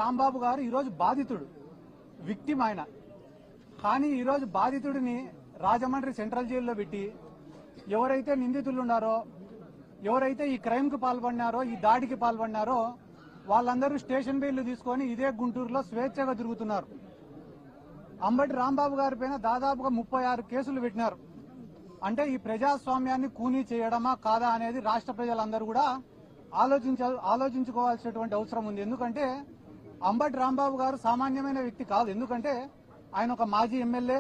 రాంబాబు గారు ఈరోజు బాధితుడు, విక్టిమ్ ఆయన. కానీ ఈరోజు బాధితుడిని రాజమండ్రి సెంట్రల్ జైల్లో పెట్టి ఎవరైతే నిందితులు ఉన్నారో, ఎవరైతే ఈ క్రైమ్ కు పాల్పడినారో, ఈ దాడికి పాల్పడినారో వాళ్ళందరూ స్టేషన్ బెయిల్ తీసుకొని ఇదే గుంటూరులో స్వేచ్ఛగా తిరుగుతున్నారు. అంబటి రాంబాబు గారి పైన దాదాపుగా 36 కేసులు పెట్టినారు. అంటే ఈ ప్రజాస్వామ్యాన్ని కూనీ చేయడమా కాదా అనేది రాష్ట్ర ప్రజలందరూ కూడా ఆలోచించుకోవాల్సినటువంటి అవసరం ఉంది. ఎందుకంటే అంబటి రాంబాబు గారు సామాన్యమైన వ్యక్తి కాదు. ఎందుకంటే ఆయన ఒక మాజీ ఎమ్మెల్యే,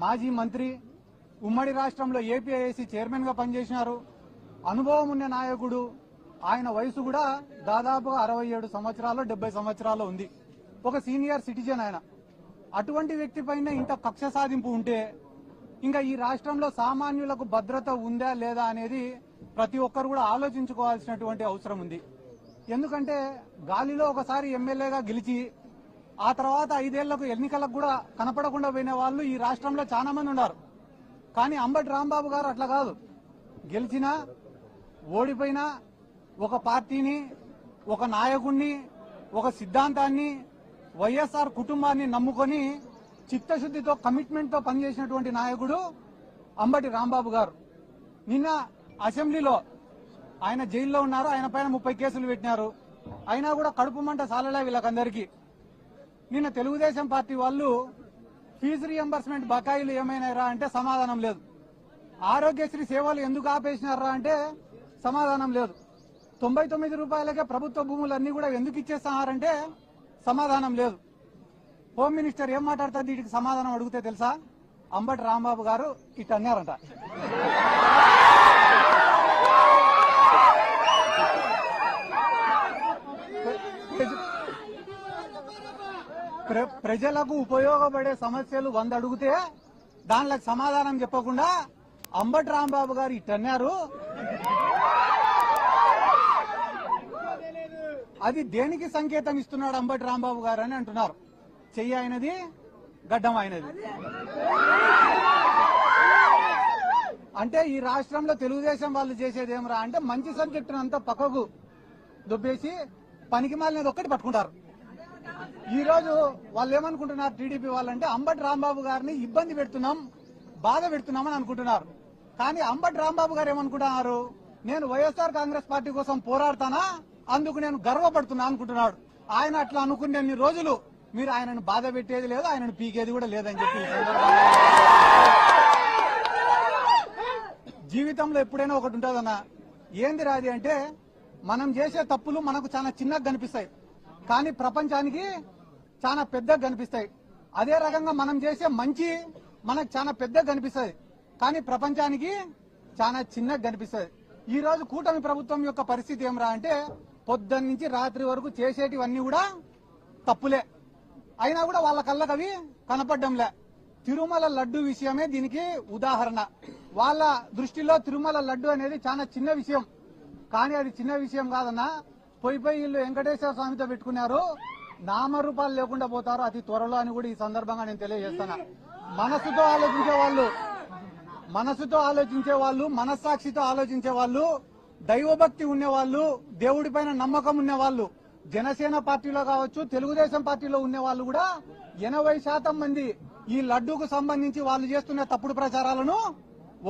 మాజీ మంత్రి, ఉమ్మడి రాష్ట్రంలో ఏపీఐఏసీ చైర్మన్ గా పనిచేసినారు, అనుభవం ఉన్న నాయకుడు. ఆయన వయసు కూడా దాదాపుగా 67 సంవత్సరాలు 70 సంవత్సరాలు ఉంది. ఒక సీనియర్ సిటిజన్ ఆయన. అటువంటి వ్యక్తి పైన ఇంత కక్ష సాధింపు ఉంటే ఇంకా ఈ రాష్ట్రంలో సామాన్యులకు భద్రత ఉందా లేదా అనేది ప్రతి ఒక్కరు కూడా ఆలోచించుకోవాల్సినటువంటి అవసరం ఉంది. ఎందుకంటే గాలిలో ఒకసారి ఎమ్మెల్యేగా గెలిచి ఆ తర్వాత 5 ఏళ్లకు ఎన్నికలకు కూడా కనపడకుండా పోయిన వాళ్ళు ఈ రాష్ట్రంలో చాలా మంది ఉన్నారు. కానీ అంబటి రాంబాబు గారు అట్లా కాదు. గెలిచినా ఓడిపోయినా ఒక పార్టీని, ఒక నాయకుడిని, ఒక సిద్ధాంతాన్ని, వైఎస్ఆర్ కుటుంబాన్ని నమ్ముకొని చిత్తశుద్దితో, కమిట్మెంట్ తో పనిచేసినటువంటి నాయకుడు అంబటి రాంబాబు గారు. నిన్న అసెంబ్లీలో ఆయన జైల్లో ఉన్నారు. ఆయన పైన 30 కేసులు పెట్టినారు. అయినా కూడా కడుపు మంట సాలలే వీళ్ళకందరికీ. నిన్న తెలుగుదేశం పార్టీ వాళ్ళు ఫీజు రియంబర్స్మెంట్ బకాయిలు ఏమైనారా అంటే సమాధానం లేదు. ఆరోగ్యశ్రీ సేవలు ఎందుకు ఆపేసినారా అంటే సమాధానం లేదు. 99 రూపాయలకే ప్రభుత్వ భూములన్నీ కూడా ఎందుకు ఇచ్చేస్తున్నారంటే సమాధానం లేదు. హోమ్ మినిస్టర్ ఏం మాట్లాడుతుంది వీటికి సమాధానం అడిగితే తెలుసా? అంబటి రాంబాబు గారు ఇట్ అన్నారంట. ప్రజలకు ఉపయోగపడే సమస్యలు 100 అడిగితే దానిలకు సమాధానం చెప్పకుండా అంబటి రాంబాబు గారు ఇట్ అన్నారు. అది దేనికి సంకేతం ఇస్తున్నాడు అంబటి రాంబాబు గారు అని అంటున్నారు. చెయ్యి అయినది, గడ్డం అయినది. అంటే ఈ రాష్ట్రంలో తెలుగుదేశం వాళ్ళు చేసేది ఏమరా అంటే మంచి సబ్జెక్టును అంతా పక్కకు దుబ్బేసి పనికి మాలినది ఒక్కటి పట్టుకుంటారు. ఈ రోజు వాళ్ళు ఏమనుకుంటున్నారు టీడీపీ వాళ్ళంటే అంబటి రాంబాబు గారిని ఇబ్బంది పెడుతున్నాం, బాధ పెడుతున్నామని అనుకుంటున్నారు. కానీ అంబటి రాంబాబు గారు ఏమనుకుంటున్నారు? నేను వైఎస్ఆర్ కాంగ్రెస్ పార్టీ కోసం పోరాడతానా, అందుకు నేను గర్వపడుతున్నా అనుకుంటున్నాడు. ఆయన అట్లా అనుకునే రోజులు మీరు ఆయనను బాధ పెట్టేది లేదు, ఆయనను పీకేది కూడా లేదని చెప్పి జీవితంలో ఎప్పుడైనా ఒకటి ఉంటుందన్నా. ఏంది రాది అంటే మనం చేసే తప్పులు మనకు చాలా చిన్నగా కనిపిస్తాయి, కానీ ప్రపంచానికి చాలా పెద్దగా కనిపిస్తాయి. అదే రకంగా మనం చేసే మంచి మనకు చాలా పెద్దగా కనిపిస్తుంది, కానీ ప్రపంచానికి చాలా చిన్నగా కనిపిస్తుంది. ఈ రోజు కూటమి ప్రభుత్వం యొక్క పరిస్థితి ఏమరా అంటే పొద్దున్న నుంచి రాత్రి వరకు చేసేటివన్నీ కూడా తప్పులే, అయినా కూడా వాళ్ళ కళ్ళకు అవి కనపడ్డంలే. తిరుమల లడ్డు విషయమే దీనికి ఉదాహరణ. వాళ్ళ దృష్టిలో తిరుమల లడ్డు అనేది చాలా చిన్న విషయం, కానీ అది చిన్న విషయం కాదన్నా. పోయి వీళ్ళు వెంకటేశ్వర స్వామితో పెట్టుకున్నారు, నామరూపాలు లేకుండా పోతారు అతి త్వరలో అని కూడా ఈ సందర్భంగా నేను తెలియజేస్తున్నా. మనసుతో ఆలోచించే వాళ్ళు, మనస్సాక్షితో ఆలోచించే వాళ్ళు, దైవభక్తి ఉండేవాళ్ళు, దేవుడి పైన నమ్మకం ఉండేవాళ్ళు, జనసేన పార్టీలో కావచ్చు, తెలుగుదేశం పార్టీలో ఉండే వాళ్ళు కూడా 80% మంది ఈ లడ్డూకు సంబంధించి వాళ్ళు చేస్తున్న తప్పుడు ప్రచారాలను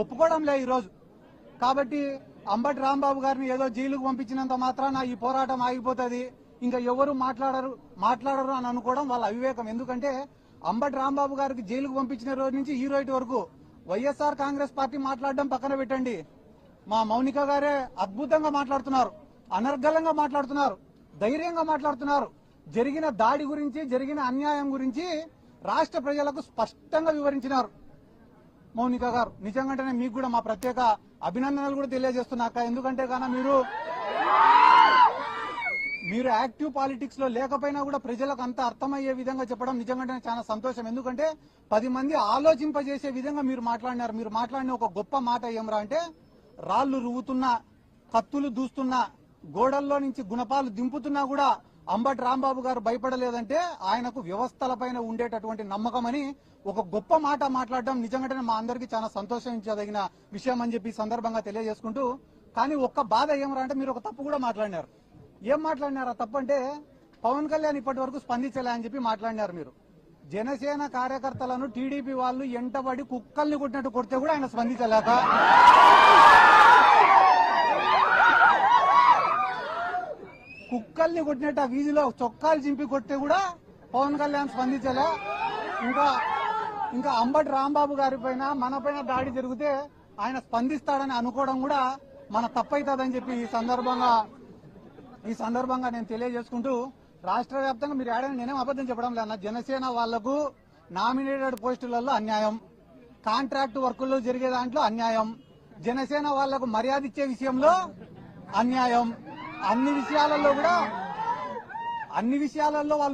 ఒప్పుకోవడం లే ఈరోజు. కాబట్టి అంబటి రాంబాబు గారిని ఏదో జైలుకు పంపించినంత మాత్రాన ఈ పోరాటం ఆగిపోతుంది, ఇంకా ఎవరు మాట్లాడరు అని అనుకోవడం వాళ్ళ అవివేకం. ఎందుకంటే అంబటి రాంబాబు గారికి జైలుకు పంపించిన రోజు నుంచి ఈ రోజు వరకు వైఎస్ఆర్ కాంగ్రెస్ పార్టీ మాట్లాడడం పక్కన పెట్టండి, మా మౌనిక గారే అద్భుతంగా మాట్లాడుతున్నారు, అనర్గళంగా మాట్లాడుతున్నారు, ధైర్యంగా మాట్లాడుతున్నారు. జరిగిన దాడి గురించి, జరిగిన అన్యాయం గురించి రాష్ట్ర ప్రజలకు స్పష్టంగా వివరించినారు మౌనిక గారు. నిజంగానే మీకు కూడా మా ప్రత్యేక అభినందనలు కూడా తెలియజేస్తున్నాక. ఎందుకంటే కానీ మీరు యాక్టివ్ పాలిటిక్స్ లో లేకపోయినా కూడా ప్రజలకు అంత అర్థమయ్యే విధంగా చెప్పడం నిజంగానే చాలా సంతోషం. ఎందుకంటే 10 మంది ఆలోచింపజేసే విధంగా మీరు మాట్లాడినారు. మీరు మాట్లాడిన ఒక గొప్ప మాట ఏమరా అంటే రాళ్లు రువ్వుతున్నా, కత్తులు దూస్తున్నా, గోడల్లో నుంచి గుణపాలు దింపుతున్నా కూడా అంబటి రాంబాబు గారు భయపడలేదంటే ఆయనకు వ్యవస్థలపైన ఉండేటటువంటి నమ్మకం అని ఒక గొప్ప మాట మాట్లాడడం నిజంగానే మా అందరికీ చాలా సంతోషించదగిన విషయం అని చెప్పి సందర్భంగా తెలియజేసుకుంటూ, కానీ ఒక్క బాధ ఏమరా అంటే మీరు ఒక తప్పు కూడా మాట్లాడినారు. ఏం మాట్లాడినారు? ఆ తప్పు అంటే పవన్ కళ్యాణ్ ఇప్పటి వరకు స్పందించలే అని చెప్పి మాట్లాడినారు మీరు. జనసేన కార్యకర్తలను టీడీపీ వాళ్ళు ఎంటబడి కుక్కల్ని కొట్టినట్టు కొడితే కూడా ఆయన స్పందించలేక, కుక్కల్ని కొట్టినట్టు ఆ వీధిలో చొక్కాలు చింపి కొడితే కూడా పవన్ కళ్యాణ్ స్పందించలే. ఇంకా అంబటి రాంబాబు గారి పైన మన పైన దాడి జరిగితే ఆయన స్పందిస్తాడని అనుకోవడం కూడా మన తప్పైతుందని చెప్పి ఈ సందర్భంగా నేను తెలియజేసుకుంటూ, రాష్ట్ర వ్యాప్తంగా మీరు ఏడాది నేనేం అబద్దం చెప్పడం లేదన్న, జనసేన వాళ్లకు నామినేటెడ్ పోస్టులలో అన్యాయం, కాంట్రాక్ట్ వర్కుల్లో జరిగే దాంట్లో అన్యాయం, జనసేన వాళ్లకు మర్యాద ఇచ్చే విషయంలో అన్యాయం, అన్ని విషయాలలో వాళ్ళు